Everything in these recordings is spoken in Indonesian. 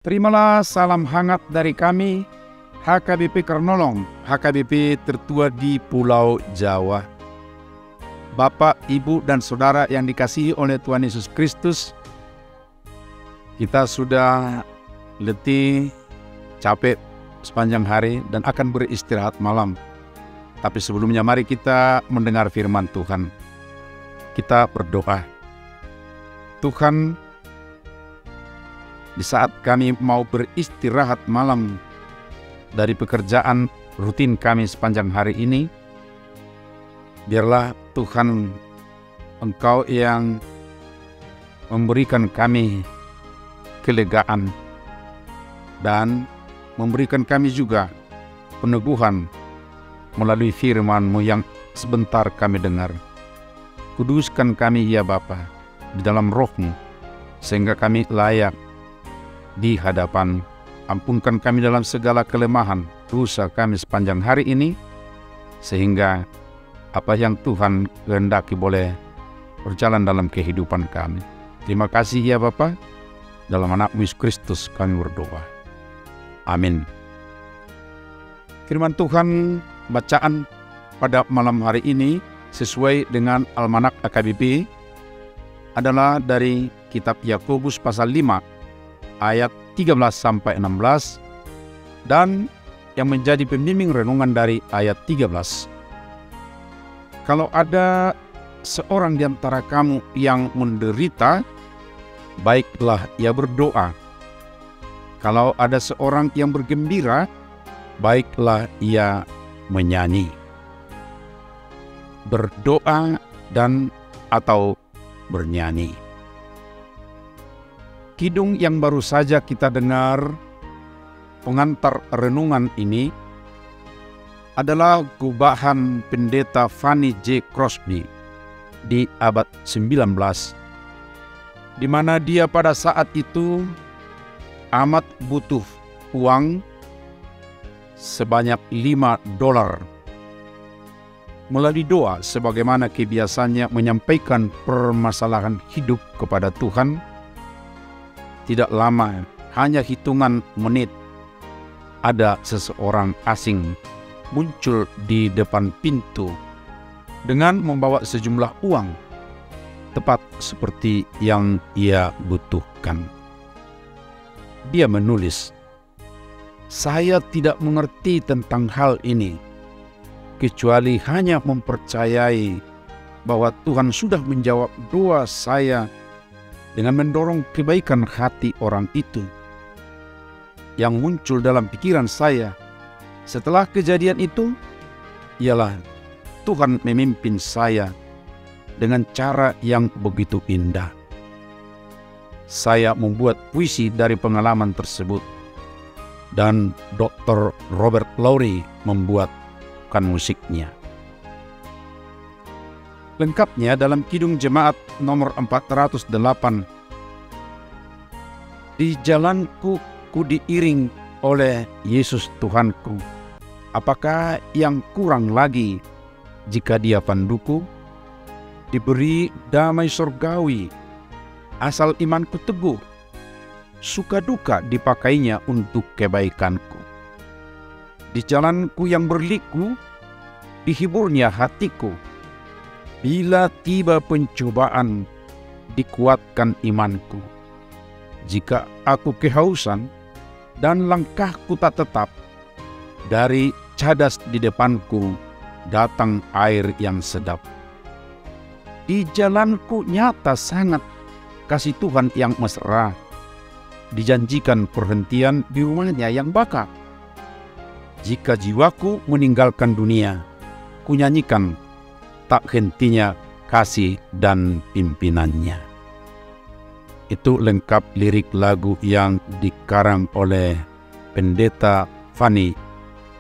Terimalah salam hangat dari kami, HKBP Kernolong, HKBP tertua di Pulau Jawa. Bapak, Ibu, dan Saudara yang dikasihi oleh Tuhan Yesus Kristus, kita sudah letih, capek sepanjang hari dan akan beristirahat malam. Tapi sebelumnya mari kita mendengar firman Tuhan. Kita berdoa. Tuhan, di saat kami mau beristirahat malam dari pekerjaan rutin kami sepanjang hari ini, biarlah Tuhan, Engkau yang memberikan kami kelegaan dan memberikan kami juga peneguhan melalui firman-Mu yang sebentar kami dengar. Kuduskan kami ya Bapa di dalam roh-Mu, sehingga kami layak di hadapan. Ampunkan kami dalam segala kelemahan, dosa kami sepanjang hari ini, sehingga apa yang Tuhan kehendaki boleh berjalan dalam kehidupan kami. Terima kasih ya Bapa, dalam anak-Mu Yesus Kristus kami berdoa. Amin. Firman Tuhan bacaan pada malam hari ini sesuai dengan Almanak AKBP adalah dari kitab Yakobus pasal 5 ayat 13-16 dan yang menjadi pembimbing renungan dari ayat 13. Kalau ada seorang di antara kamu yang menderita, baiklah ia berdoa. Kalau ada seorang yang bergembira, baiklah ia menyanyi. Berdoa dan atau bernyanyi. Kidung yang baru saja kita dengar, pengantar renungan ini, adalah gubahan pendeta Fanny J. Crosby di abad 19, di mana dia pada saat itu amat butuh uang sebanyak $5. Melalui doa sebagaimana kebiasaannya menyampaikan permasalahan hidup kepada Tuhan, tidak lama, hanya hitungan menit, ada seseorang asing muncul di depan pintu dengan membawa sejumlah uang, tepat seperti yang ia butuhkan. Dia menulis, "Saya tidak mengerti tentang hal ini, kecuali hanya mempercayai bahwa Tuhan sudah menjawab doa saya dengan mendorong kebaikan hati orang itu. Yang muncul dalam pikiran saya setelah kejadian itu ialah Tuhan memimpin saya dengan cara yang begitu indah. Saya membuat puisi dari pengalaman tersebut dan Dr. Robert Lowry membuatkan musiknya." Lengkapnya dalam Kidung Jemaat nomor 408. "Di jalanku ku diiring oleh Yesus Tuhanku. Apakah yang kurang lagi jika Dia panduku? Diberi damai surgawi, asal imanku teguh. Suka duka dipakainya untuk kebaikanku. Di jalanku yang berliku, dihiburnya hatiku. Bila tiba pencobaan, dikuatkan imanku. Jika aku kehausan dan langkahku tak tetap, dari cadas di depanku datang air yang sedap. Di jalanku nyata sangat kasih Tuhan yang mesra. Dijanjikan perhentian di rumahnya yang bakar. Jika jiwaku meninggalkan dunia, kunyanyikan tak hentinya kasih dan pimpinannya." Itu lengkap lirik lagu yang dikarang oleh pendeta Fanny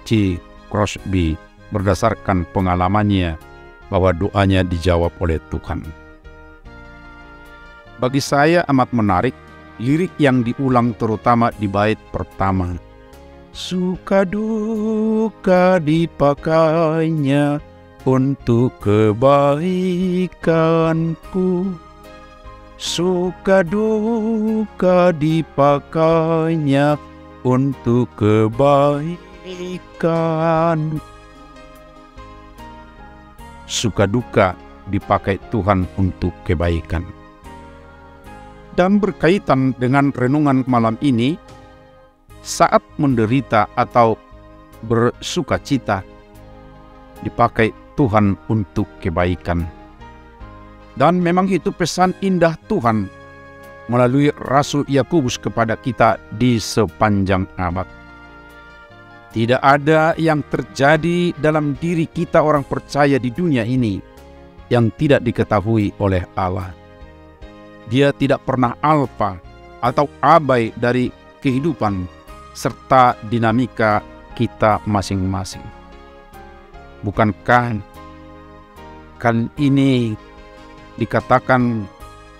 C. Crosby berdasarkan pengalamannya bahwa doanya dijawab oleh Tuhan. Bagi saya amat menarik lirik yang diulang terutama di bait pertama. Suka duka dipakainya untuk kebaikanku. suka duka dipakainya untuk kebaikan. Suka duka dipakai Tuhan untuk kebaikan. Dan berkaitan dengan renungan malam ini, saat menderita atau bersuka cita dipakai Tuhan untuk kebaikan. Dan memang itu pesan indah Tuhan melalui Rasul Yakobus kepada kita di sepanjang abad. Tidak ada yang terjadi dalam diri kita orang percaya di dunia ini yang tidak diketahui oleh Allah. Dia tidak pernah alpa atau abai dari kehidupan serta dinamika kita masing-masing. Bukankah kan ini dikatakan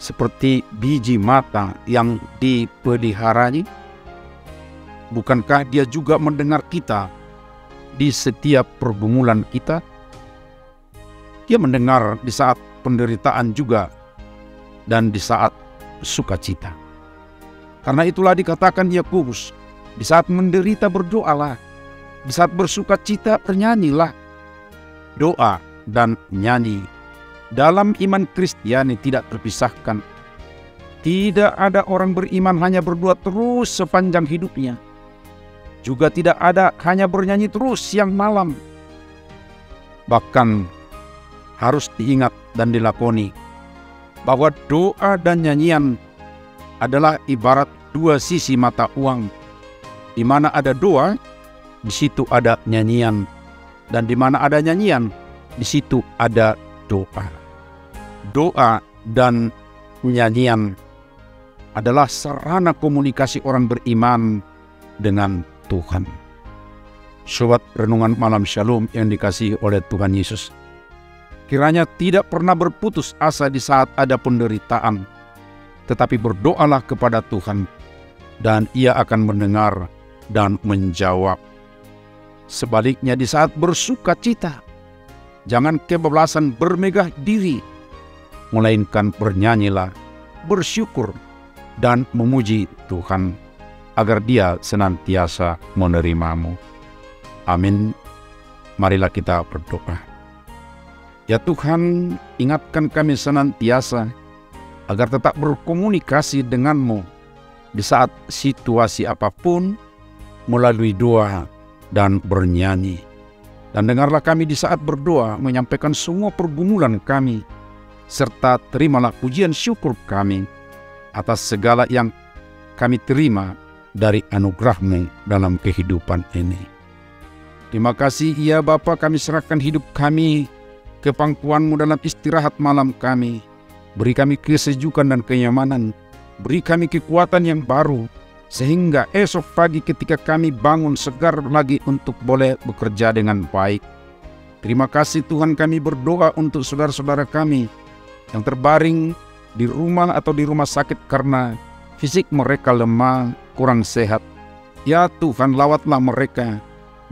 seperti biji mata yang dipeliharanya? Bukankah dia juga mendengar kita di setiap pergumulan kita? Dia mendengar di saat penderitaan juga dan di saat sukacita. Karena itulah dikatakan Yakobus, di saat menderita berdoalah, di saat bersukacita bernyanyilah. Doa dan nyanyi dalam iman Kristiani tidak terpisahkan. Tidak ada orang beriman hanya berdoa terus sepanjang hidupnya. Juga tidak ada hanya bernyanyi terus siang malam. Bahkan harus diingat dan dilakoni bahwa doa dan nyanyian adalah ibarat dua sisi mata uang. Di mana ada doa, di situ ada nyanyian. Dan di mana ada nyanyian, di situ ada doa. Doa dan nyanyian adalah sarana komunikasi orang beriman dengan Tuhan. Sobat renungan malam Shalom yang dikasihi oleh Tuhan Yesus, kiranya tidak pernah berputus asa di saat ada penderitaan, tetapi berdoalah kepada Tuhan, dan Ia akan mendengar dan menjawab. Sebaliknya di saat bersuka cita, jangan kebablasan bermegah diri, melainkan bernyanyilah, bersyukur, dan memuji Tuhan, agar Dia senantiasa menerimamu. Amin. Marilah kita berdoa. Ya Tuhan, ingatkan kami senantiasa agar tetap berkomunikasi denganmu di saat situasi apapun melalui doa dan bernyanyi. Dan dengarlah kami di saat berdoa menyampaikan semua pergumulan kami, serta terimalah pujian syukur kami atas segala yang kami terima dari anugerah-Mu dalam kehidupan ini. Terima kasih ya Bapa, kami serahkan hidup kami ke pangkuan-Mu dalam istirahat malam kami. Beri kami kesejukan dan kenyamanan. Beri kami kekuatan yang baru, sehingga esok pagi ketika kami bangun segar lagi untuk boleh bekerja dengan baik. Terima kasih Tuhan, kami berdoa untuk saudara-saudara kami yang terbaring di rumah atau di rumah sakit karena fisik mereka lemah, kurang sehat. Ya Tuhan, lawatlah mereka,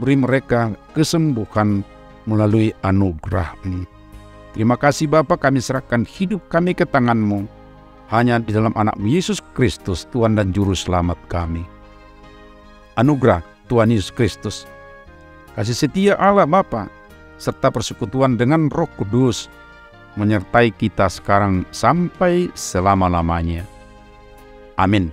beri mereka kesembuhan melalui anugerah-Mu. Terima kasih Bapa, kami serahkan hidup kami ke tangan-Mu, hanya di dalam anak-Mu Yesus Kristus, Tuhan dan Juru Selamat kami. Anugerah Tuhan Yesus Kristus, kasih setia Allah Bapa, serta persekutuan dengan Roh Kudus, menyertai kita sekarang sampai selama-lamanya. Amin.